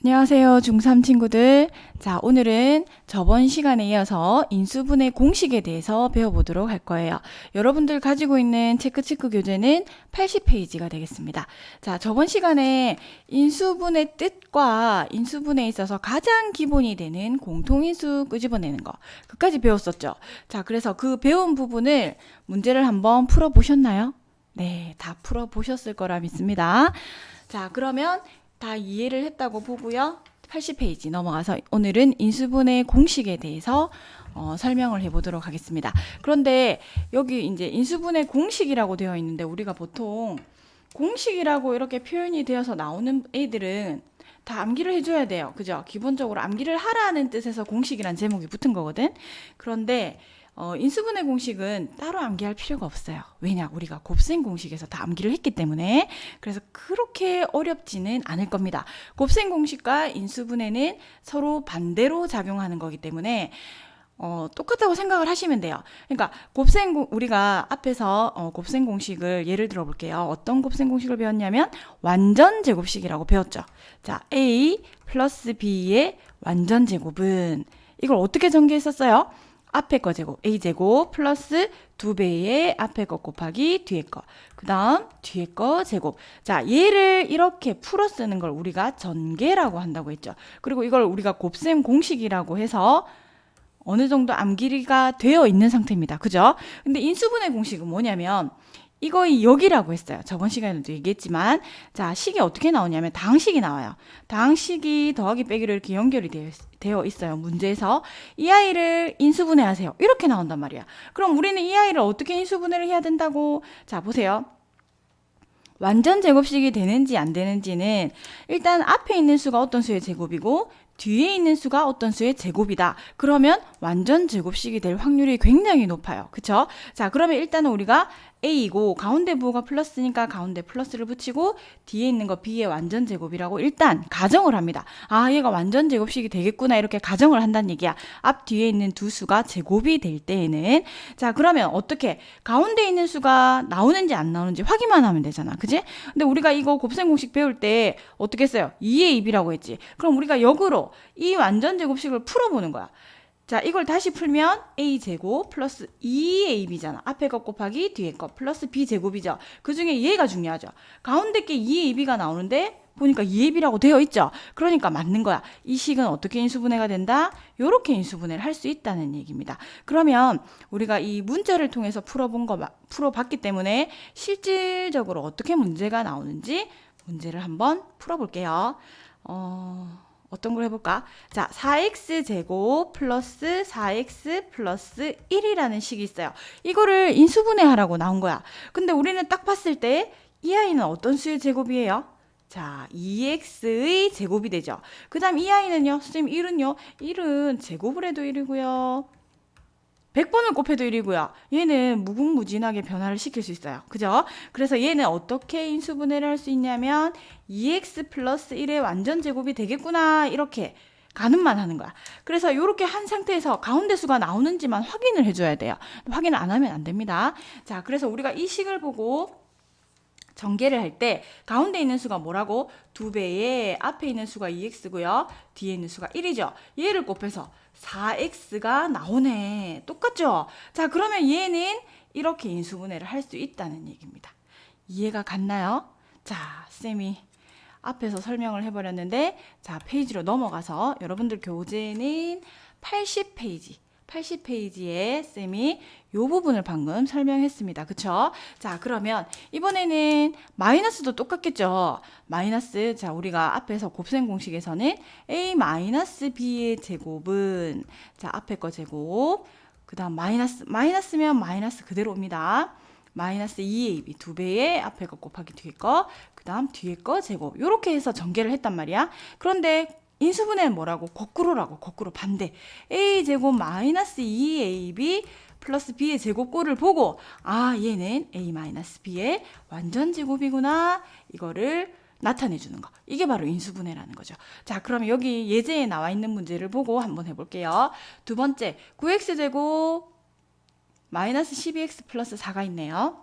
안녕하세요, 중3 친구들. 자, 오늘은 저번 시간에 이어서 인수분해 공식에 대해서 배워보도록 할 거예요. 여러분들 가지고 있는 체크체크 교재는 80페이지가 되겠습니다. 자, 저번 시간에 인수분해 뜻과 인수분해에 있어서 가장 기본이 되는 공통인수 끄집어내는 거, 그까지 배웠었죠. 자, 그래서 그 배운 부분을 문제를 한번 풀어보셨나요? 네, 다 풀어보셨을 거라 믿습니다. 자, 그러면 다 이해를 했다고 보고요. 80페이지 넘어가서 오늘은 인수분해 공식에 대해서 설명을 해보도록 하겠습니다. 그런데 여기 이제 인수분해 공식이라고 되어 있는데 우리가 보통 공식이라고 이렇게 표현이 되어서 나오는 애들은 다 암기를 해줘야 돼요. 그죠? 기본적으로 암기를 하라는 뜻에서 공식이란 제목이 붙은 거거든. 그런데 인수분해 공식은 따로 암기할 필요가 없어요. 왜냐? 우리가 곱셈 공식에서 다 암기를 했기 때문에. 그래서 그렇게 어렵지는 않을 겁니다. 곱셈 공식과 인수분해는 서로 반대로 작용하는 거기 때문에 똑같다고 생각을 하시면 돼요. 그러니까 우리가 앞에서 곱셈 공식을 예를 들어 볼게요. 어떤 곱셈 공식을 배웠냐면 완전 제곱식이라고 배웠죠. 자, A 플러스 B의 완전 제곱은 이걸 어떻게 전개했었어요? 앞에 거 제곱, A제곱 플러스 2배의 앞에 거 곱하기 뒤에 거. 그 다음 뒤에 거 제곱. 자, 얘를 이렇게 풀어 쓰는 걸 우리가 전개라고 한다고 했죠. 그리고 이걸 우리가 곱셈 공식이라고 해서 어느 정도 암기가 되어 있는 상태입니다. 그죠? 근데 인수분해 공식은 뭐냐면 이거 여기라고 했어요. 저번 시간에도 얘기했지만, 자, 식이 어떻게 나오냐면 당식이 나와요. 당식이 더하기 빼기로 이렇게 연결이 되어 있어요. 문제에서 이 아이를 인수분해하세요. 이렇게 나온단 말이야. 그럼 우리는 이 아이를 어떻게 인수분해를 해야 된다고? 자, 보세요. 완전 제곱식이 되는지 안 되는지는 일단 앞에 있는 수가 어떤 수의 제곱이고 뒤에 있는 수가 어떤 수의 제곱이다. 그러면 완전 제곱식이 될 확률이 굉장히 높아요. 그쵸? 자, 그러면 일단은 우리가 A이고 가운데 부호가 플러스니까 가운데 플러스를 붙이고 뒤에 있는 거 B의 완전 제곱이라고 일단 가정을 합니다. 아, 얘가 완전 제곱식이 되겠구나 이렇게 가정을 한다는 얘기야. 앞 뒤에 있는 두 수가 제곱이 될 때에는 자, 그러면 어떻게 가운데 있는 수가 나오는지 안 나오는지 확인만 하면 되잖아. 그지? 근데 우리가 이거 곱셈 공식 배울 때 어떻게 했어요? 2의 2B라고 했지. 그럼 우리가 역으로 이 완전 제곱식을 풀어보는 거야. 자, 이걸 다시 풀면 A제곱 플러스 2AB잖아. 앞에 거 곱하기 뒤에 거 플러스 B제곱이죠. 그 중에 얘가 중요하죠. 가운데 게 2AB가 나오는데 보니까 2AB라고 되어 있죠. 그러니까 맞는 거야. 이 식은 어떻게 인수분해가 된다? 요렇게 인수분해를 할 수 있다는 얘기입니다. 그러면 우리가 이 문제를 통해서 풀어봤기 때문에 실질적으로 어떻게 문제가 나오는지 문제를 한번 풀어볼게요. 어떤 걸 해볼까? 자, 4x제곱 플러스 4x 플러스 1이라는 식이 있어요. 이거를 인수분해하라고 나온 거야. 근데 우리는 딱 봤을 때 이 아이는 어떤 수의 제곱이에요? 자, 2x의 제곱이 되죠. 그 다음 이 아이는요? 선생님 1은요? 1은 제곱을 해도 1이고요. 100번을 곱해도 1이고요. 얘는 무궁무진하게 변화를 시킬 수 있어요. 그죠? 그래서 얘는 어떻게 인수분해를 할 수 있냐면 2x 플러스 1의 완전 제곱이 되겠구나 이렇게 가늠만 하는 거야. 그래서 이렇게 한 상태에서 가운데 수가 나오는지만 확인을 해줘야 돼요. 확인을 안 하면 안 됩니다. 자, 그래서 우리가 이 식을 보고 전개를 할 때 가운데 있는 수가 뭐라고? 2배에 앞에 있는 수가 2x고요. 뒤에 있는 수가 1이죠. 얘를 곱해서 4x가 나오네. 똑같죠? 자, 그러면 얘는 이렇게 인수분해를 할 수 있다는 얘기입니다. 이해가 갔나요? 자, 쌤이 앞에서 설명을 해버렸는데 자, 페이지로 넘어가서 여러분들 교재는 80페이지에 쌤이 이 부분을 방금 설명했습니다. 그쵸? 자, 그러면 이번에는 마이너스도 똑같겠죠? 마이너스, 자, 우리가 앞에서 곱셈 공식에서는 A-B의 제곱은, 자, 앞에 거 제곱, 그 다음 마이너스면 마이너스 그대로 옵니다. 마이너스 2AB, 2배의 앞에 거 곱하기 뒤에 거, 그 다음 뒤에 거 제곱. 요렇게 해서 전개를 했단 말이야. 그런데 인수분해는 뭐라고? 거꾸로라고. 거꾸로 반대. A제곱 마이너스 2AB 플러스 B의 제곱꼴을 보고 아, 얘는 A 마이너스 B의 완전 제곱이구나. 이거를 나타내 주는 거. 이게 바로 인수분해라는 거죠. 자, 그러면 여기 예제에 나와 있는 문제를 보고 한번 해볼게요. 두 번째, 9x제곱 마이너스 12x 플러스 4가 있네요.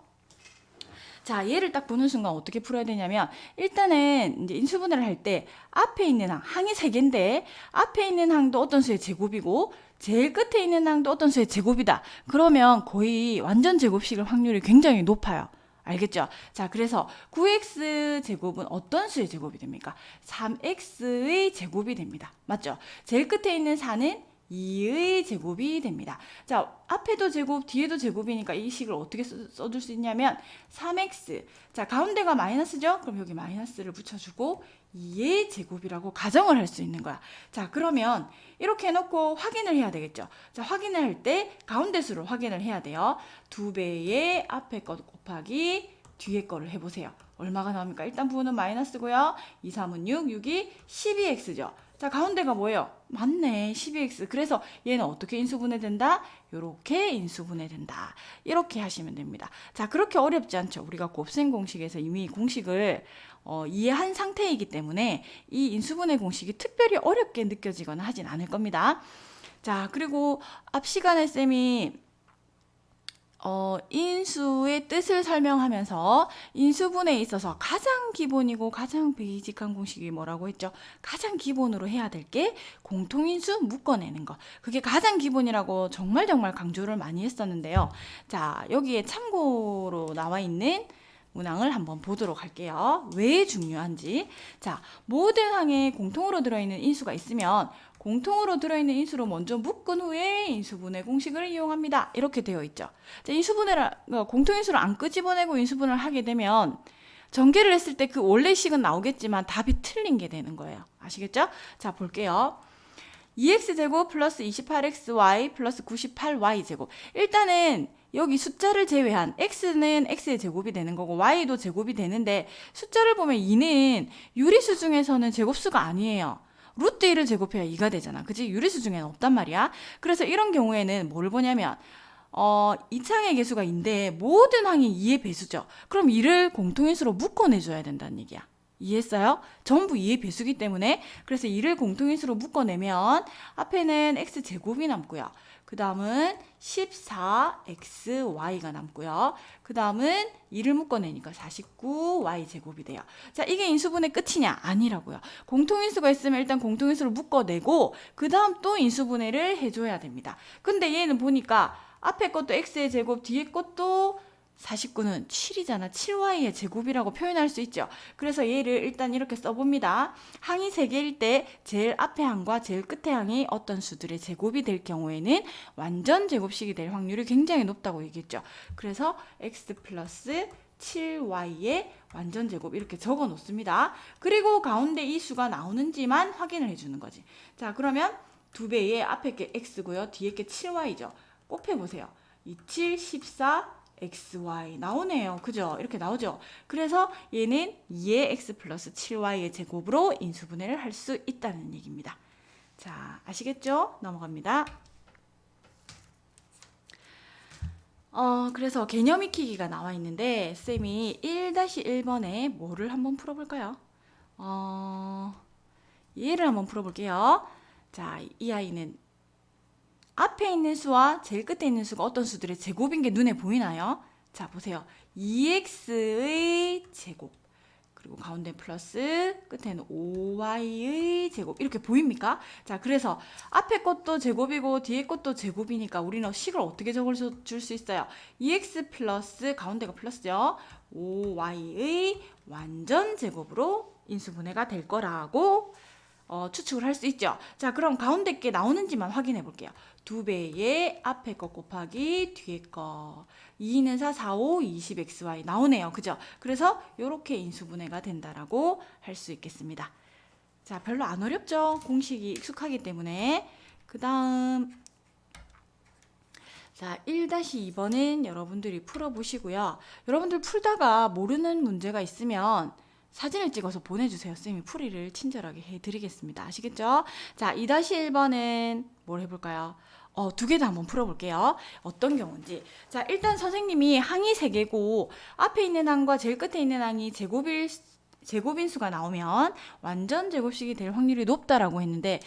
자, 얘를 딱 보는 순간 어떻게 풀어야 되냐면 일단은 이제 인수분해를 할 때 앞에 있는 항이 3개인데 앞에 있는 항도 어떤 수의 제곱이고 제일 끝에 있는 항도 어떤 수의 제곱이다. 그러면 거의 완전 제곱식일 확률이 굉장히 높아요. 알겠죠? 자, 그래서 9x 제곱은 어떤 수의 제곱이 됩니까? 3x의 제곱이 됩니다. 맞죠? 제일 끝에 있는 4는 2의 제곱이 됩니다. 자, 앞에도 제곱, 뒤에도 제곱이니까 이 식을 어떻게 써줄 수 있냐면 3x, 자, 가운데가 마이너스죠? 그럼 여기 마이너스를 붙여주고 2의 제곱이라고 가정을 할 수 있는 거야. 자, 그러면 이렇게 해놓고 확인을 해야 되겠죠? 자, 확인을 할 때 가운데 수를 확인을 해야 돼요. 2배의 앞에 거 곱하기 뒤에 거를 해보세요. 얼마가 나옵니까? 일단 부호는 마이너스고요. 2, 3은 6, 6이 12x죠. 자, 가운데가 뭐예요? 맞네, 12x. 그래서 얘는 어떻게 인수분해된다? 요렇게 인수분해된다. 이렇게 하시면 됩니다. 자, 그렇게 어렵지 않죠. 우리가 곱셈 공식에서 이미 공식을 이해한 상태이기 때문에 이 인수분해 공식이 특별히 어렵게 느껴지거나 하진 않을 겁니다. 자, 그리고 앞 시간에 쌤이 인수의 뜻을 설명하면서 인수분해에 있어서 가장 기본이고 가장 베이직한 공식이 뭐라고 했죠? 가장 기본으로 해야 될 게 공통인수 묶어내는 거. 그게 가장 기본이라고 정말 강조를 많이 했었는데요. 자, 여기에 참고로 나와 있는 문항을 한번 보도록 할게요. 왜 중요한지. 자, 모든 항에 공통으로 들어있는 인수가 있으면 공통으로 들어있는 인수로 먼저 묶은 후에 인수분해 공식을 이용합니다. 이렇게 되어 있죠. 자, 인수분해를 공통인수를 안 끄집어내고 인수분해를 하게 되면 전개를 했을 때 그 원래 식은 나오겠지만 답이 틀린 게 되는 거예요. 아시겠죠? 자, 볼게요. 2x제곱 플러스 28xy 플러스 98y제곱. 일단은 여기 숫자를 제외한 x는 x의 제곱이 되는 거고 y도 제곱이 되는데 숫자를 보면 2는 유리수 중에서는 제곱수가 아니에요. 루트 1을 제곱해야 2가 되잖아. 그치? 유리수 중에는 없단 말이야. 그래서 이런 경우에는 뭘 보냐면 이창의 개수가 2인데 모든 항이 2의 배수죠. 그럼 2를 공통인수로 묶어내줘야 된다는 얘기야. 이해했어요? 전부 2의 배수기 때문에 그래서 2를 공통인수로 묶어내면 앞에는 x제곱이 남고요. 그 다음은 14xy가 남고요. 그 다음은 2를 묶어내니까 49y제곱이 돼요. 자, 이게 인수분해 끝이냐? 아니라고요. 공통인수가 있으면 일단 공통인수를 묶어내고 그 다음 또 인수분해를 해줘야 됩니다. 근데 얘는 보니까 앞에 것도 x의 제곱, 뒤에 것도 49는 7이잖아. 7y의 제곱이라고 표현할 수 있죠. 그래서 얘를 일단 이렇게 써봅니다. 항이 3개일 때 제일 앞에 항과 제일 끝에 항이 어떤 수들의 제곱이 될 경우에는 완전 제곱식이 될 확률이 굉장히 높다고 얘기했죠. 그래서 x 플러스 7y의 완전 제곱 이렇게 적어 놓습니다. 그리고 가운데 이 수가 나오는지만 확인을 해주는 거지. 자, 그러면 2배의 앞에 게 x고요. 뒤에 게 7y죠. 곱해보세요. 27, 14, xy 나오네요. 그죠? 이렇게 나오죠? 그래서 얘는 2의 x 플러스 7y의 제곱으로 인수분해를 할 수 있다는 얘기입니다. 자, 아시겠죠? 넘어갑니다. 그래서 개념 익히기가 나와 있는데 쌤이 1-1번에 뭐를 한번 풀어볼까요? 얘를 한번 풀어볼게요. 자, 이 아이는 앞에 있는 수와 제일 끝에 있는 수가 어떤 수들의 제곱인 게 눈에 보이나요? 자, 보세요. 2x의 제곱 그리고 가운데 플러스 끝에는 5y의 제곱 이렇게 보입니까? 자, 그래서 앞에 것도 제곱이고 뒤에 것도 제곱이니까 우리는 식을 어떻게 적어줄 수 있어요? 2x 플러스 가운데가 플러스죠. 5y의 완전 제곱으로 인수분해가 될 거라고 추측을 할 수 있죠. 자, 그럼 가운데 게 나오는지만 확인해 볼게요. 2배의 앞에 거 곱하기 뒤에 거 2는 4, 4, 5, 20xy 나오네요. 그죠? 그래서 이렇게 인수분해가 된다라고 할 수 있겠습니다. 자, 별로 안 어렵죠? 공식이 익숙하기 때문에. 그 다음 자, 1-2번은 여러분들이 풀어보시고요. 여러분들 풀다가 모르는 문제가 있으면 사진을 찍어서 보내주세요. 쌤이 풀이를 친절하게 해드리겠습니다. 아시겠죠? 자, 2-1번은 뭘 해볼까요? 2개 다 한번 풀어볼게요. 어떤 경우인지. 자, 일단 선생님이 항이 3개고 앞에 있는 항과 제일 끝에 있는 항이 제곱인 수가 나오면 완전 제곱식이 될 확률이 높다라고 했는데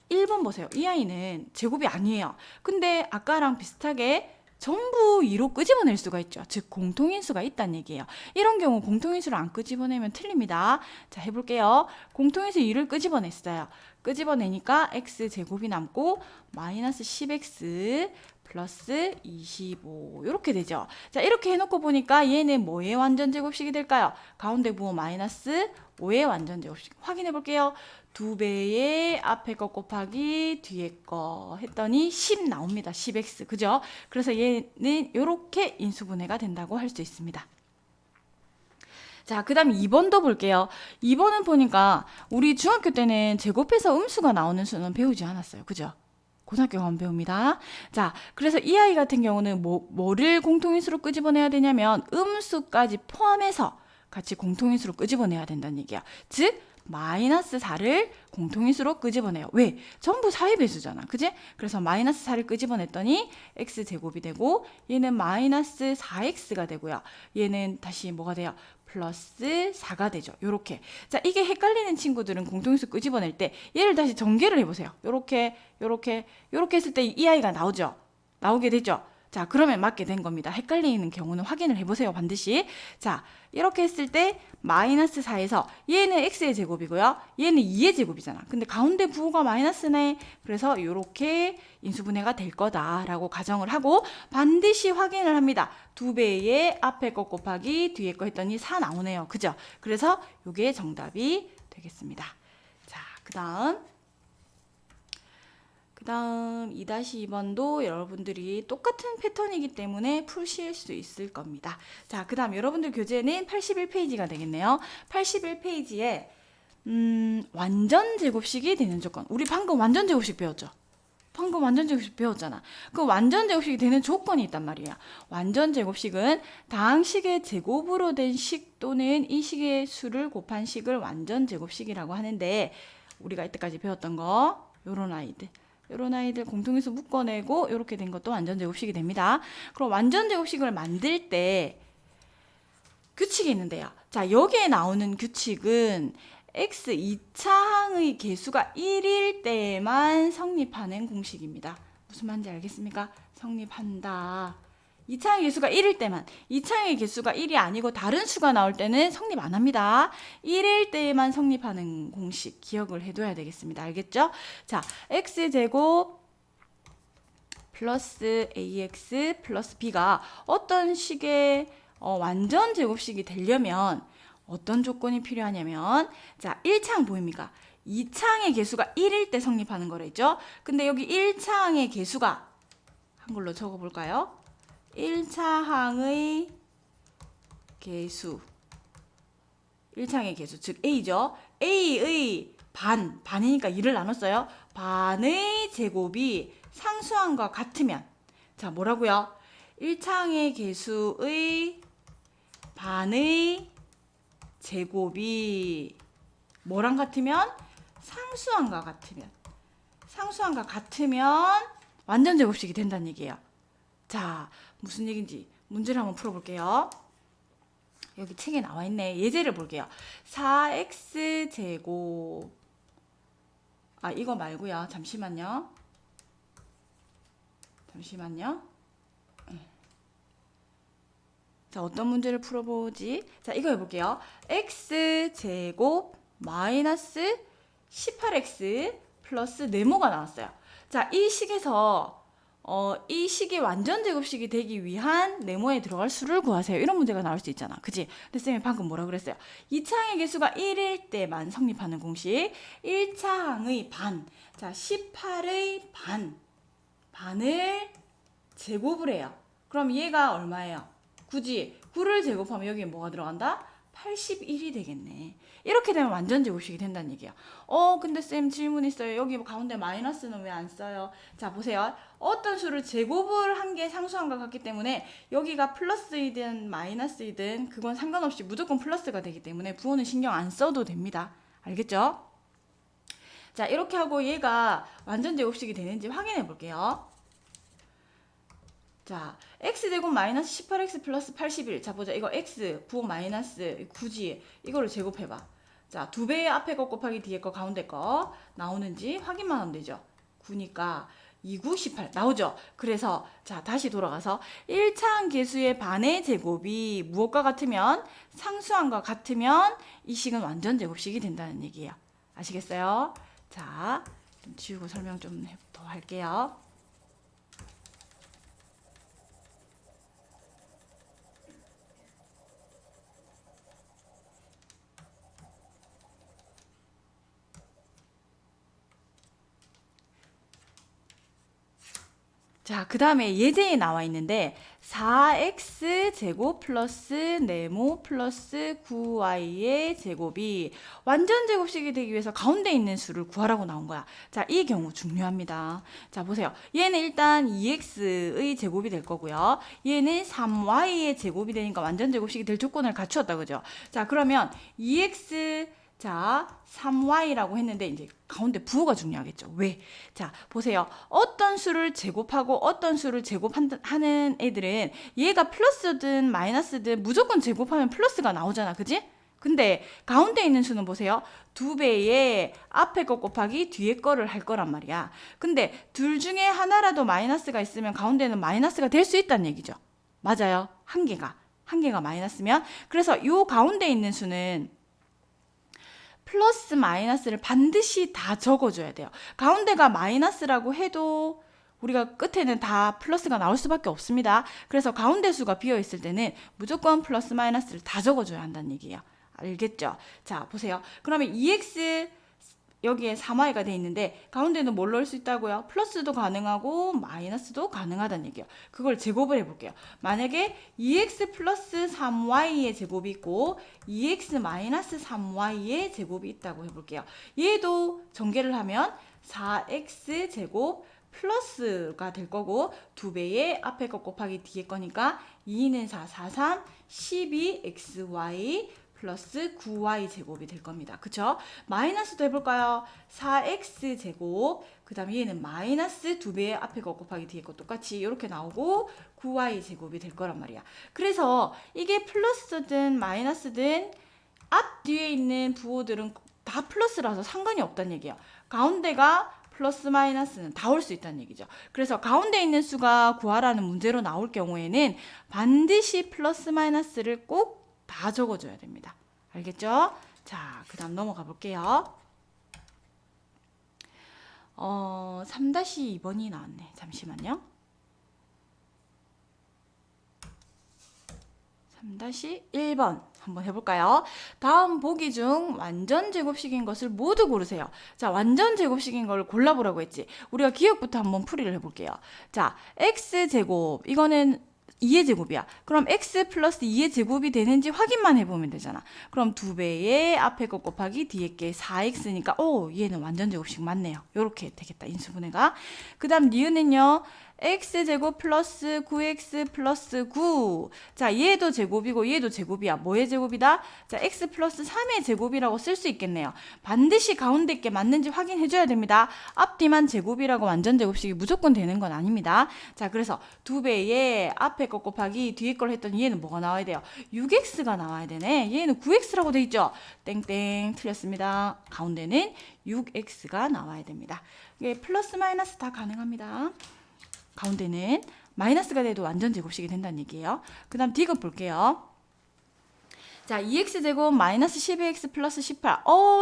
1번 보세요. 이 아이는 제곱이 아니에요. 근데 아까랑 비슷하게 전부 2로 끄집어낼 수가 있죠. 즉 공통인수가 있다는 얘기예요. 이런 경우 공통인수를 안 끄집어내면 틀립니다. 자, 해볼게요. 공통인수 2를 끄집어냈어요. 끄집어내니까 x제곱이 남고 마이너스 10x 플러스 25 이렇게 되죠. 자, 이렇게 해놓고 보니까 얘는 뭐의 완전제곱식이 될까요? 가운데 부호 마이너스 5의 완전제곱식 확인해 볼게요. 2배의 앞에 거 곱하기 뒤에 거 했더니 10 나옵니다. 10x 그죠? 그래서 얘는 이렇게 인수분해가 된다고 할 수 있습니다. 자, 그 다음 2번도 볼게요. 2번은 보니까 우리 중학교 때는 제곱해서 음수가 나오는 수는 배우지 않았어요. 그죠? 고등학교 가면 배웁니다. 자, 그래서 이 아이 같은 경우는 뭐를 공통인수로 끄집어내야 되냐면 음수까지 포함해서 같이 공통인수로 끄집어내야 된다는 얘기야. 즉 마이너스 4를 공통인수로 끄집어내요. 왜? 전부 4의 배수잖아. 그지? 그래서 마이너스 4를 끄집어냈더니 x제곱이 되고 얘는 마이너스 4x가 되고요. 얘는 다시 뭐가 돼요? 플러스 4가 되죠. 요렇게. 자, 이게 헷갈리는 친구들은 공통인수 끄집어낼 때 얘를 다시 전개를 해보세요. 요렇게 했을 때 이 아이가 나오죠. 나오게 되죠. 자, 그러면 맞게 된 겁니다. 헷갈리는 경우는 확인을 해보세요. 반드시. 자, 이렇게 했을 때 마이너스 4에서 얘는 x의 제곱이고요. 얘는 2의 제곱이잖아. 근데 가운데 부호가 마이너스네. 그래서 이렇게 인수분해가 될 거다라고 가정을 하고 반드시 확인을 합니다. 2배의 앞에 거 곱하기 뒤에 거 했더니 4 나오네요. 그죠? 그래서 이게 정답이 되겠습니다. 자, 그 다음 2-2번도 여러분들이 똑같은 패턴이기 때문에 푸실 수 있을 겁니다. 자, 그 다음 여러분들 교재는 81페이지가 되겠네요. 81페이지에 완전 제곱식이 되는 조건. 우리 방금 완전 제곱식 배웠죠? 방금 완전 제곱식 배웠잖아. 그 완전 제곱식이 되는 조건이 있단 말이야. 완전 제곱식은 다항식의 제곱으로 된 식 또는 이 식의 수를 곱한 식을 완전 제곱식이라고 하는데 우리가 이때까지 배웠던 거 요런 아이들 공통인수 묶어내고 이렇게 된 것도 완전제곱식이 됩니다. 그럼 완전제곱식을 만들 때 규칙이 있는데요. 자, 여기에 나오는 규칙은 x 2차항의 개수가 1일 때만 성립하는 공식입니다. 무슨 말인지 알겠습니까? 성립한다. 2차항의 개수가 1일 때만. 2차항의 개수가 1이 아니고 다른 수가 나올 때는 성립 안 합니다. 1일 때에만 성립하는 공식 기억을 해둬야 되겠습니다. 알겠죠? 자, x제곱 플러스 ax 플러스 b가 어떤 식의 완전 제곱식이 되려면 어떤 조건이 필요하냐면 자, 1차항 보입니까? 2차항의 개수가 1일 때 성립하는 거랬죠? 근데 여기 1차항의 개수가 한글로 적어볼까요? 1차항의 개수 1차항의 개수 즉 a죠. a의 반이니까 2를 나눴어요. 반의 제곱이 상수항과 같으면 자 뭐라고요? 1차항의 개수의 반의 제곱이 뭐랑 같으면? 상수항과 같으면 완전 제곱식이 된다는 얘기예요. 자, 무슨 얘기인지 문제를 한번 풀어볼게요. 여기 책에 나와 있네. 예제를 볼게요. 4x제곱 이거 말고요. 잠시만요. 자, 어떤 문제를 풀어보지? 자, 이거 해볼게요. x제곱 마이너스 18x 플러스 네모가 나왔어요. 자, 이 식에서 이 식이 완전 제곱식이 되기 위한 네모에 들어갈 수를 구하세요. 이런 문제가 나올 수 있잖아. 그치? 근데 쌤이 방금 뭐라 그랬어요? 2차항의 개수가 1일 때만 성립하는 공식. 1차항의 반. 자, 18의 반을 제곱을 해요. 그럼 얘가 얼마예요? 9지. 9를 제곱하면 여기에 뭐가 들어간다? 81이 되겠네. 이렇게 되면 완전 제곱식이 된다는 얘기야. 근데 쌤 질문 있어요. 여기 가운데 마이너스는 왜 안 써요? 자, 보세요. 어떤 수를 제곱을 한 게 상수항과 같기 때문에 여기가 플러스이든 마이너스이든 그건 상관없이 무조건 플러스가 되기 때문에 부호는 신경 안 써도 됩니다. 알겠죠? 자, 이렇게 하고 얘가 완전 제곱식이 되는지 확인해 볼게요. 자, x제곱 마이너스 18x 플러스 81. 자, 보자. 이거 x 부호 마이너스 9지. 이거를 제곱해봐. 자, 2배의 앞에 거 곱하기 뒤에 거 가운데 거 나오는지 확인만 하면 되죠. 9니까 2, 9, 18 나오죠. 그래서 자 다시 돌아가서 1차 계수의 반의 제곱이 무엇과 같으면 상수항과 같으면 이 식은 완전 제곱식이 된다는 얘기예요. 아시겠어요? 자, 좀 지우고 설명 좀 더 할게요. 자, 그 다음에 예제에 나와 있는데 4x 제곱 플러스 네모 플러스 9y의 제곱이 완전 제곱식이 되기 위해서 가운데 있는 수를 구하라고 나온 거야. 자, 이 경우 중요합니다. 자, 보세요. 얘는 일단 2x의 제곱이 될 거고요. 얘는 3y의 제곱이 되니까 완전 제곱식이 될 조건을 갖추었다, 그죠? 자, 그러면 2x 자, 3y라고 했는데 이제 가운데 부호가 중요하겠죠. 왜? 자, 보세요. 어떤 수를 제곱하고 어떤 수를 제곱하는 애들은 얘가 플러스든 마이너스든 무조건 제곱하면 플러스가 나오잖아. 그지? 근데 가운데 있는 수는 보세요. 2배의 앞에 거 곱하기 뒤에 거를 할 거란 말이야. 근데 둘 중에 하나라도 마이너스가 있으면 가운데는 마이너스가 될 수 있다는 얘기죠. 맞아요. 한 개가 마이너스면. 그래서 요 가운데 있는 수는 플러스 마이너스를 반드시 다 적어줘야 돼요. 가운데가 마이너스라고 해도 우리가 끝에는 다 플러스가 나올 수밖에 없습니다. 그래서 가운데 수가 비어있을 때는 무조건 플러스 마이너스를 다 적어줘야 한다는 얘기예요. 알겠죠? 자, 보세요. 그러면 2x 여기에 3y가 돼 있는데 가운데는 뭘 넣을 수 있다고요? 플러스도 가능하고 마이너스도 가능하다는 얘기예요. 그걸 제곱을 해볼게요. 만약에 2x 플러스 3y의 제곱이 있고 2x 마이너스 3y의 제곱이 있다고 해볼게요. 얘도 전개를 하면 4x 제곱 플러스가 될 거고 2배의 앞에 거 곱하기 뒤에 거니까 2는 4, 4, 3, 12xy 플러스 9y 제곱이 될 겁니다. 그쵸? 마이너스도 해볼까요? 4x 제곱 그 다음에 얘는 마이너스 2배의 앞에 거 곱하기 뒤에 거 똑같이 이렇게 나오고 9y 제곱이 될 거란 말이야. 그래서 이게 플러스든 마이너스든 앞 뒤에 있는 부호들은 다 플러스라서 상관이 없다는 얘기예요. 가운데가 플러스 마이너스는 다 올 수 있다는 얘기죠. 그래서 가운데 있는 수가 구하라는 문제로 나올 경우에는 반드시 플러스 마이너스를 꼭 다 적어줘야 됩니다. 알겠죠? 자, 그 다음 넘어가 볼게요. 3-2번이 나왔네. 잠시만요. 3-1번 한번 해볼까요? 다음 보기 중 완전 제곱식인 것을 모두 고르세요. 자, 완전 제곱식인 걸 골라보라고 했지. 우리가 기억부터 한번 풀이를 해볼게요. 자, x제곱 이거는 2의 제곱이야. 그럼 x 플러스 2의 제곱이 되는지 확인만 해보면 되잖아. 그럼 2배의 앞에 거 곱하기 뒤에 게 4x니까 오, 얘는 완전 제곱식 맞네요. 요렇게 되겠다. 인수분해가. 그 다음 니은은요. x제곱 플러스 9x 플러스 9. 자, 얘도 제곱이고 얘도 제곱이야. 뭐의 제곱이다? 자, x 플러스 3의 제곱이라고 쓸 수 있겠네요. 반드시 가운데 게 맞는지 확인해줘야 됩니다. 앞뒤만 제곱이라고 완전 제곱식이 무조건 되는 건 아닙니다. 자, 그래서 2배의 앞에 거 곱하기 뒤에 걸 했더니 얘는 뭐가 나와야 돼요? 6x가 나와야 되네. 얘는 9x라고 돼 있죠? 땡땡 틀렸습니다. 가운데는 6x가 나와야 됩니다. 이게 플러스 마이너스 다 가능합니다. 가운데는 마이너스가 돼도 완전 제곱식이 된다는 얘기예요. 그 다음 디귿 볼게요. 자, 2x제곱 마이너스 12x 플러스 18.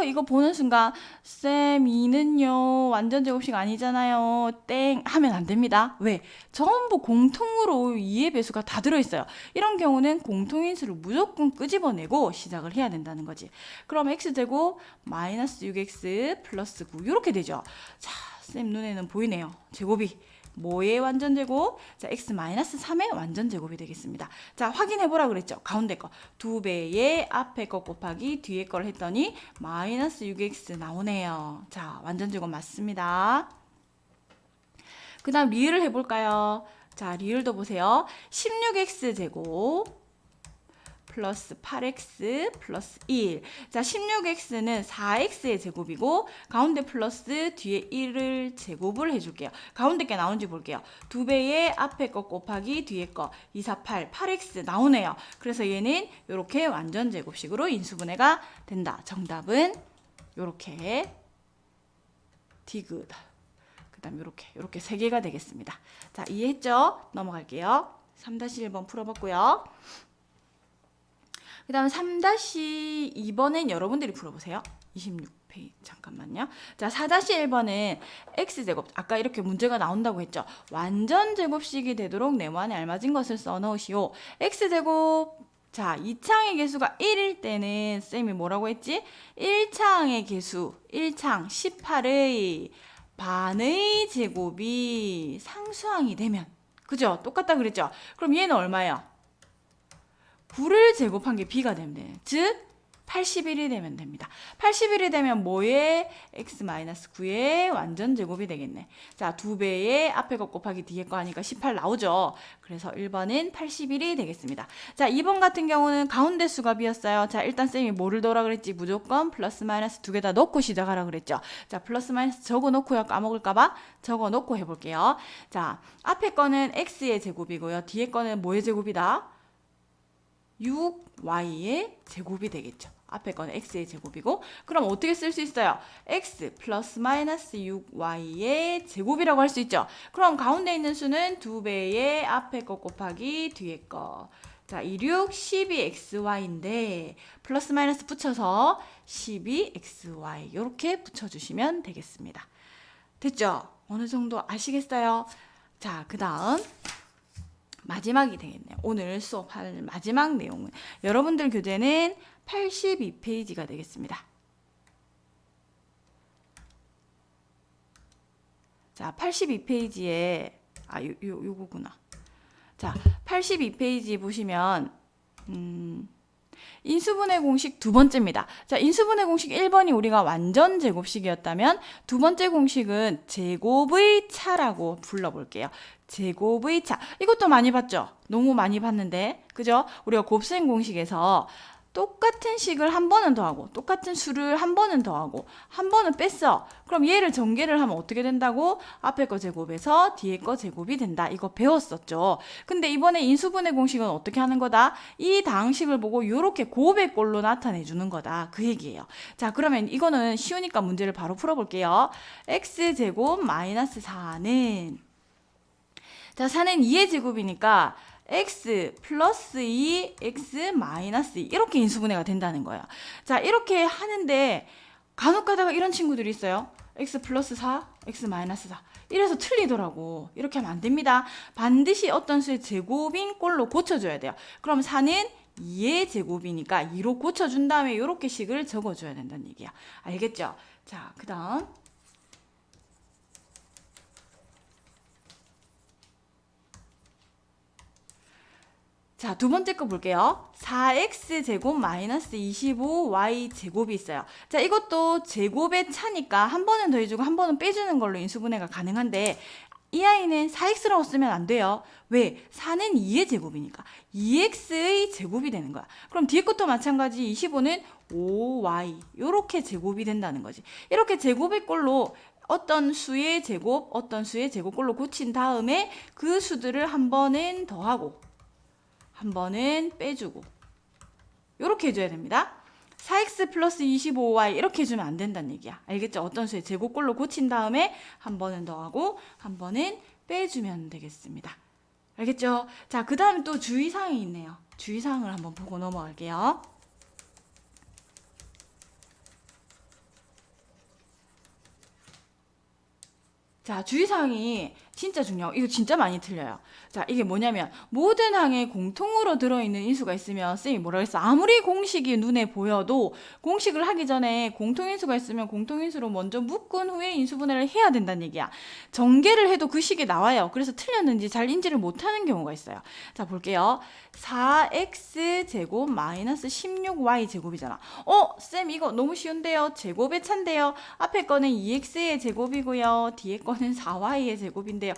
이거 보는 순간 쌤, 2는요 완전 제곱식 아니잖아요. 땡 하면 안 됩니다. 왜? 전부 공통으로 2의 배수가 다 들어있어요. 이런 경우는 공통인수를 무조건 끄집어내고 시작을 해야 된다는 거지. 그럼 x제곱 마이너스 6x 플러스 9 이렇게 되죠. 자, 쌤 눈에는 보이네요. 제곱이 뭐의 완전 제곱? 자, x-3의 완전 제곱이 되겠습니다. 자, 확인해 보라 그랬죠. 가운데 거 2배의 앞에 거 곱하기 뒤에 거를 했더니 마이너스 6x 나오네요. 자, 완전 제곱 맞습니다. 그 다음 리을을 해볼까요? 자, 리을도 보세요. 16x 제곱 플러스 8x 플러스 1. 자, 16x는 4x의 제곱이고 가운데 플러스 뒤에 1을 제곱을 해줄게요. 가운데 게 나온지 볼게요. 2배의 앞에 거 곱하기 뒤에 거 2, 4, 8, 8x 나오네요. 그래서 얘는 이렇게 완전 제곱식으로 인수분해가 된다. 정답은 이렇게 디귿. 그 그 다음에 이렇게 3개가 되겠습니다. 자, 이해했죠? 넘어갈게요. 3-1번 풀어봤고요. 그 다음 3-2번은 여러분들이 풀어보세요. 26페이지 잠깐만요. 자, 4-1번은 x제곱, 아까 이렇게 문제가 나온다고 했죠. 완전 제곱식이 되도록 네모안에 알맞은 것을 써넣으시오. x제곱, 자, 2창의 개수가 1일 때는 쌤이 뭐라고 했지? 1창의 개수, 1창 18의 반의 제곱이 상수항이 되면, 그죠? 똑같다 그랬죠? 그럼 얘는 얼마예요? 9를 제곱한 게 b가 되면 돼요. 즉 81이 되면 됩니다. 81이 되면 뭐의 x-9의 완전 제곱이 되겠네. 자, 2배의 앞에 거 곱하기 뒤에 거 하니까 18 나오죠. 그래서 1번은 81이 되겠습니다. 자, 2번 같은 경우는 가운데 수가 b였어요. 자, 일단 쌤이 뭐를 넣으라 그랬지? 무조건 플러스 마이너스 2개 다 넣고 시작하라 그랬죠. 자, 플러스 마이너스 적어 놓고요. 까먹을까봐 적어 놓고 해볼게요. 자, 앞에 거는 x의 제곱이고요. 뒤에 거는 뭐의 제곱이다? 6y의 제곱이 되겠죠. 앞에 거는 x의 제곱이고, 그럼 어떻게 쓸 수 있어요? x 플러스 마이너스 6y의 제곱이라고 할 수 있죠. 그럼 가운데 있는 수는 2배의 앞에 거 곱하기 뒤에 거. 자, 2, 6, 12xy인데 플러스 마이너스 붙여서 12xy 이렇게 붙여주시면 되겠습니다. 됐죠? 어느 정도 아시겠어요? 자, 그 다음 마지막이 되겠네요. 오늘 수업할 마지막 내용은 여러분들 교재는 82페이지가 되겠습니다. 자, 82페이지에 요거구나. 자, 82페이지 보시면 인수분해 공식 두 번째입니다. 자, 인수분해 공식 1번이 우리가 완전 제곱식이었다면 두 번째 공식은 제곱의 차라고 불러볼게요. 제곱의 차. 이것도 많이 봤죠? 너무 많이 봤는데, 그죠? 우리가 곱셈 공식에서 똑같은 식을 한 번은 더하고 똑같은 수를 한 번은 더하고 한 번은 뺐어. 그럼 얘를 전개를 하면 어떻게 된다고? 앞에 거 제곱에서 뒤에 거 제곱이 된다. 이거 배웠었죠. 근데 이번에 인수분해 공식은 어떻게 하는 거다? 이 다항식을 보고 이렇게 곱의 꼴로 나타내 주는 거다. 그 얘기예요. 자, 그러면 이거는 쉬우니까 문제를 바로 풀어볼게요. x제곱 마이너스 4는, 자, 4는 2의 제곱이니까 x 플러스 2, x 마이너스 2 이렇게 인수분해가 된다는 거예요. 자, 이렇게 하는데 간혹 가다가 이런 친구들이 있어요. x 플러스 4, x 마이너스 4 이래서 틀리더라고. 이렇게 하면 안 됩니다. 반드시 어떤 수의 제곱인 꼴로 고쳐줘야 돼요. 그럼 4는 2의 제곱이니까 2로 고쳐준 다음에 이렇게 식을 적어줘야 된다는 얘기야. 알겠죠? 자, 그 다음 자, 두 번째 거 볼게요. 4x제곱 마이너스 25y제곱이 있어요. 자, 이것도 제곱의 차니까 한 번은 더해주고 한 번은 빼주는 걸로 인수분해가 가능한데 이 아이는 4x라고 쓰면 안 돼요. 왜? 4는 2의 제곱이니까 2x의 제곱이 되는 거야. 그럼 뒤에 것도 마찬가지 25는 5y 이렇게 제곱이 된다는 거지. 이렇게 제곱의 꼴로 어떤 수의 제곱, 어떤 수의 제곱꼴로 고친 다음에 그 수들을 한 번은 더하고 한 번은 빼주고 이렇게 해줘야 됩니다. 4x 플러스 25y 이렇게 해주면 안 된다는 얘기야. 알겠죠? 어떤 수의 제곱꼴로 고친 다음에 한 번은 더하고 한 번은 빼주면 되겠습니다. 알겠죠? 자, 그 다음에 또 주의사항이 있네요. 주의사항을 한번 보고 넘어갈게요. 자, 주의사항이 진짜 중요하고 이거 진짜 많이 틀려요. 자, 이게 뭐냐면 모든 항에 공통으로 들어있는 인수가 있으면 쌤이 뭐라 그랬어? 아무리 공식이 눈에 보여도 공식을 하기 전에 공통인수가 있으면 공통인수로 먼저 묶은 후에 인수분해를 해야 된다는 얘기야. 전개를 해도 그 식이 나와요. 그래서 틀렸는지 잘 인지를 못하는 경우가 있어요. 자, 볼게요. 4x제곱 마이너스 16y제곱이잖아. 쌤 이거 너무 쉬운데요. 제곱의 차인데요. 앞에 거는 2x의 제곱이고요. 뒤에 거는 4y의 제곱인데요.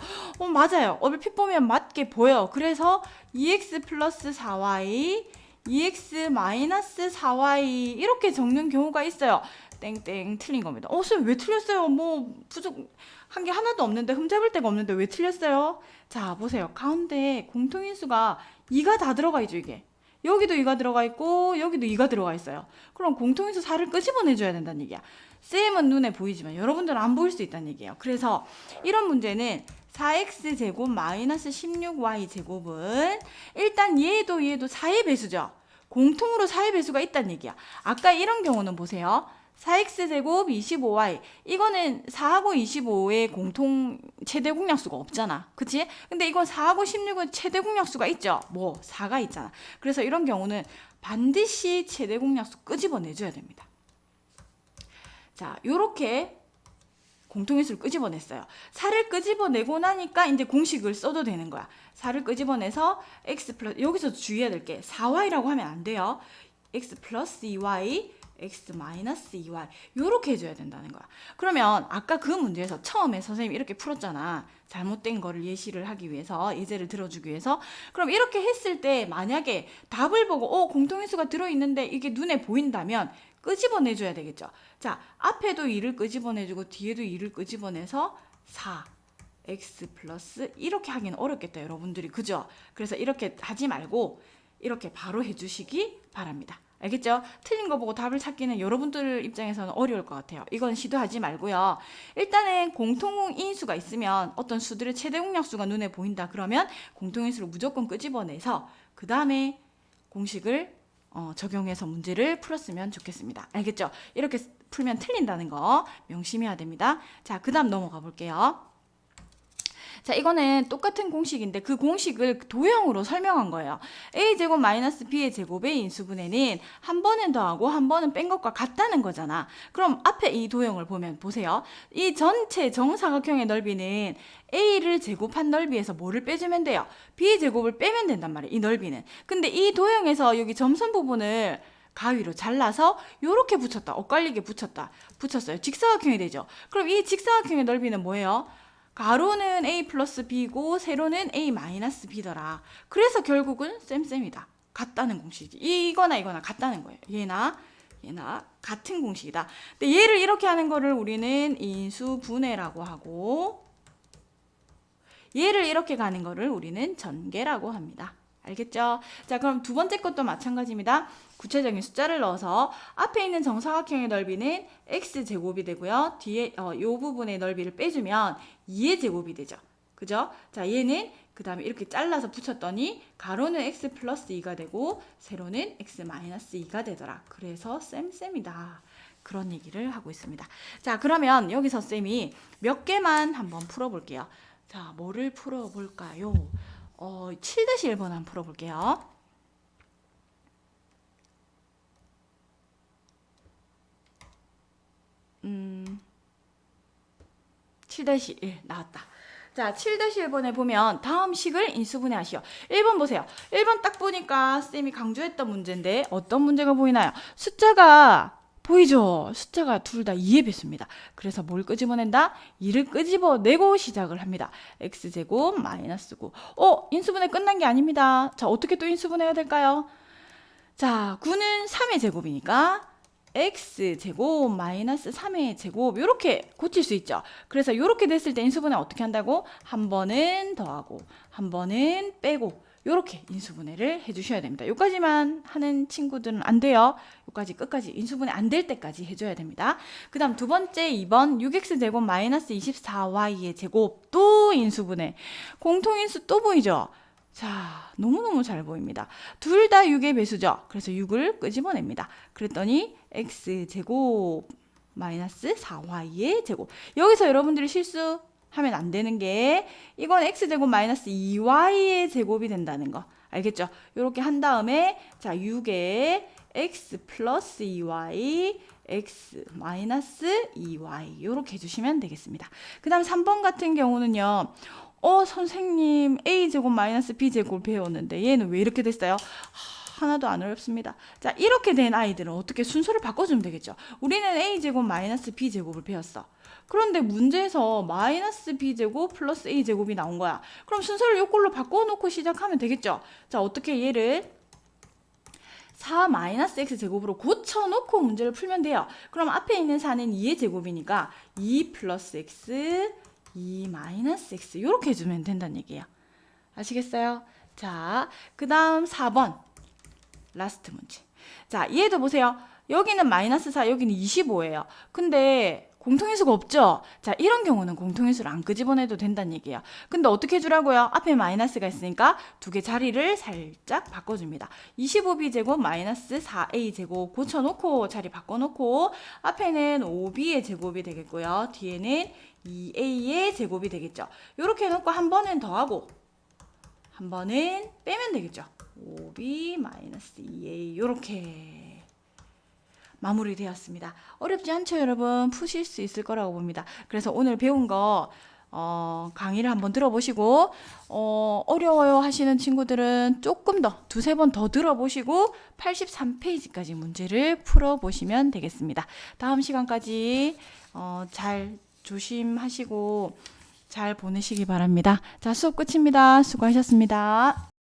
맞아요. 얼핏 보면 맞게 보여. 그래서 2x 플러스 4y, 2x 마이너스 4y 이렇게 적는 경우가 있어요. 땡땡 틀린 겁니다. 쌤 왜 틀렸어요? 뭐 부족한 게 하나도 없는데 흠잡을 데가 없는데 왜 틀렸어요? 자, 보세요. 가운데 공통인수가 2가 다 들어가 있죠, 이게. 여기도 2가 들어가 있고 여기도 2가 들어가 있어요. 그럼 공통인수 4를 끄집어내줘야 된다는 얘기야. 쌤은 눈에 보이지만 여러분들은 안 보일 수 있다는 얘기예요. 그래서 이런 문제는 4x제곱 마이너스 16y 제곱은 일단 얘도 4의 배수죠. 공통으로 4의 배수가 있다는 얘기야. 아까 이런 경우는 보세요. 4x제곱 25y 이거는 4하고 25의 공통 최대 공약수가 없잖아. 그치? 근데 이건 4하고 16은 최대 공약수가 있죠. 뭐 4가 있잖아. 그래서 이런 경우는 반드시 최대 공약수 끄집어내줘야 됩니다. 자, 요렇게 공통인수를 끄집어냈어요. 4를 끄집어내고 나니까 이제 공식을 써도 되는 거야. 4를 끄집어내서 x 플러스, 여기서 주의해야 될 게 4y라고 하면 안 돼요. x 플러스 2y, x 마이너스 2y 요렇게 해줘야 된다는 거야. 그러면 아까 그 문제에서 처음에 선생님이 이렇게 풀었잖아. 잘못된 거를 예시를 하기 위해서, 예제를 들어주기 위해서. 그럼 이렇게 했을 때 만약에 답을 보고 공통인수가 들어있는데 이게 눈에 보인다면 끄집어내줘야 되겠죠. 자, 앞에도 2를 끄집어내주고 뒤에도 2를 끄집어내서 4 x 플러스 이렇게 하기는 어렵겠다 여러분들이. 그죠? 그래서 이렇게 하지 말고 이렇게 바로 해주시기 바랍니다. 알겠죠? 틀린 거 보고 답을 찾기는 여러분들 입장에서는 어려울 것 같아요. 이건 시도하지 말고요. 일단은 공통인수가 있으면 어떤 수들의 최대 공약수가 눈에 보인다 그러면 공통인수를 무조건 끄집어내서 그 다음에 공식을 적용해서 문제를 풀었으면 좋겠습니다. 알겠죠? 이렇게 풀면 틀린다는 거 명심해야 됩니다. 자, 그 다음 넘어가 볼게요. 자, 이거는 똑같은 공식인데 그 공식을 도형으로 설명한 거예요. a제곱 마이너스 b의 제곱의 인수분해는 한 번은 더하고 한 번은 뺀 것과 같다는 거잖아. 그럼 앞에 이 도형을 보면 보세요. 이 전체 정사각형의 넓이는 a를 제곱한 넓이에서 뭐를 빼주면 돼요? b제곱을 빼면 된단 말이에요. 이 넓이는. 근데 이 도형에서 여기 점선 부분을 가위로 잘라서 요렇게 붙였다. 엇갈리게 붙였어요. 직사각형이 되죠. 그럼 이 직사각형의 넓이는 뭐예요? 가로는 a 플러스 b고 세로는 a 마이너스 b더라. 그래서 결국은 쌤쌤이다. 같다는 공식이지. 이거나 같다는 거예요. 얘나 같은 공식이다. 근데 얘를 이렇게 하는 거를 우리는 인수분해라고 하고 얘를 이렇게 가는 거를 우리는 전개라고 합니다. 알겠죠? 자, 그럼 두 번째 것도 마찬가지입니다. 구체적인 숫자를 넣어서 앞에 있는 정사각형의 넓이는 x제곱이 되고요. 뒤에 이 부분의 넓이를 빼주면 2의 제곱이 되죠. 그죠? 자, 얘는 그 다음에 이렇게 잘라서 붙였더니 가로는 x 플러스 2가 되고 세로는 x 마이너스 2가 되더라. 그래서 쌤쌤이다. 그런 얘기를 하고 있습니다. 자, 그러면 여기서 쌤이 몇 개만 한번 풀어볼게요. 자, 뭐를 풀어볼까요? 7-1번 한번 풀어볼게요. 음, 7-1 나왔다. 자, 7-1번에 보면 다음 식을 인수분해 하시오. 1번 보세요. 1번 딱 보니까 쌤이 강조했던 문제인데 어떤 문제가 보이나요? 숫자가 보이죠? 숫자가 둘 다 2의 배수입니다. 그래서 뭘 끄집어낸다? 2를 끄집어내고 시작을 합니다. x제곱 마이너스 9. 인수분해 끝난 게 아닙니다. 자, 어떻게 또 인수분해해야 될까요? 자, 9는 3의 제곱이니까 x제곱 마이너스 3의 제곱 이렇게 고칠 수 있죠. 그래서 이렇게 됐을 때 인수분해 어떻게 한다고? 한 번은 더하고 한 번은 빼고 이렇게 인수분해를 해주셔야 됩니다. 여기까지만 하는 친구들은 안 돼요. 여기까지 끝까지 인수분해 안 될 때까지 해줘야 됩니다. 그 다음 두 번째 2번 6x제곱 마이너스 24y의 제곱 또 인수분해. 공통인수 또 보이죠? 자, 너무너무 잘 보입니다. 둘 다 6의 배수죠. 그래서 6을 끄집어냅니다. 그랬더니 x제곱 마이너스 4y의 제곱. 여기서 여러분들이 실수하면 안 되는 게 이건 x제곱 마이너스 2y의 제곱이 된다는 거. 알겠죠? 이렇게 한 다음에 자 6에 x 플러스 2y x 마이너스 2y 이렇게 해주시면 되겠습니다. 그 다음 3번 같은 경우는요. 선생님 a제곱 마이너스 b제곱 배웠는데 얘는 왜 이렇게 됐어요? 하나도 안 어렵습니다. 자, 이렇게 된 아이들은 어떻게 순서를 바꿔주면 되겠죠. 우리는 a제곱 마이너스 b제곱을 배웠어. 그런데 문제에서 마이너스 b제곱 플러스 a제곱이 나온 거야. 그럼 순서를 이걸로 바꿔놓고 시작하면 되겠죠. 자, 어떻게 얘를 4 마이너스 x제곱으로 고쳐놓고 문제를 풀면 돼요. 그럼 앞에 있는 4는 2의 제곱이니까 2 플러스 x 2 마이너스 x 이렇게 해주면 된다는 얘기예요. 아시겠어요? 자, 그 다음 4번 라스트 문제. 자, 얘도 보세요. 여기는 마이너스 4, 여기는 25예요. 근데 공통인수가 없죠? 자, 이런 경우는 공통인수를 안 끄집어내도 된다는 얘기예요. 근데 어떻게 해주라고요? 앞에 마이너스가 있으니까 두 개 자리를 살짝 바꿔줍니다. 25b 제곱 마이너스 4a 제곱 고쳐놓고 자리 바꿔놓고 앞에는 5b의 제곱이 되겠고요. 뒤에는 2a의 제곱이 되겠죠. 이렇게 해놓고 한 번은 더하고 한 번은 빼면 되겠죠. 5b 마이너스 2a 이렇게 마무리되었습니다. 어렵지 않죠, 여러분? 푸실 수 있을 거라고 봅니다. 그래서 오늘 배운 거 강의를 한번 들어보시고 어려워요 하시는 친구들은 조금 더 두세 번 더 들어보시고 83페이지까지 문제를 풀어보시면 되겠습니다. 다음 시간까지 잘 조심하시고 잘 보내시기 바랍니다. 자, 수업 끝입니다. 수고하셨습니다.